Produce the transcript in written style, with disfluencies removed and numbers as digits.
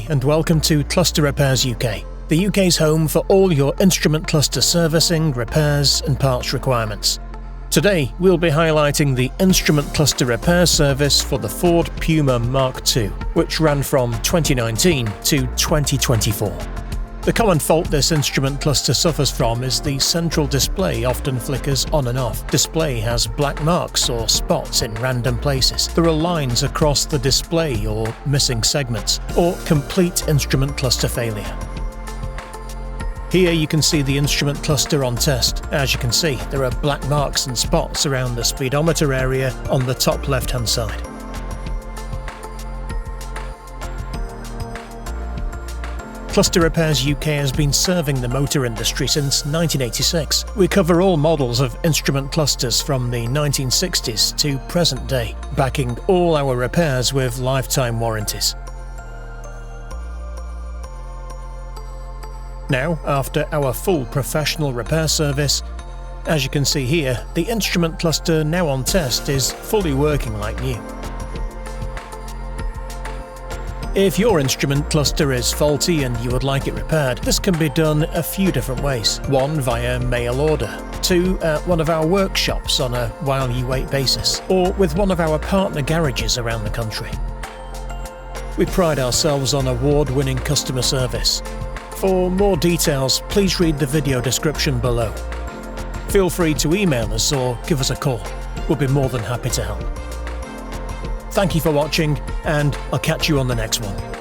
and welcome to Cluster Repairs UK, the UK's home for all your instrument cluster servicing, repairs and parts requirements. Today we'll be highlighting the instrument cluster repair service for the Ford PUMA Mark II, which ran from 2019 to 2024. The common fault this instrument cluster suffers from is the central display often flickers on and off. Display has black marks or spots in random places. There are lines across the display or missing segments, or complete instrument cluster failure. Here you can see the instrument cluster on test. As you can see, there are black marks and spots around the speedometer area on the top left-hand side. Cluster Repairs UK has been serving the motor industry since 1986. We cover all models of instrument clusters from the 1960s to present day, backing all our repairs with lifetime warranties. Now, after our full professional repair service, as you can see here, the instrument cluster now on test is fully working like new. If your instrument cluster is faulty and you would like it repaired, this can be done a few different ways. One, via mail order. Two, at one of our workshops on a while you wait basis, or with one of our partner garages around the country. We pride ourselves on award-winning customer service. For more details, please read the video description below. Feel free to email us or give us a call. We'll be more than happy to help. Thank you for watching, and I'll catch you on the next one.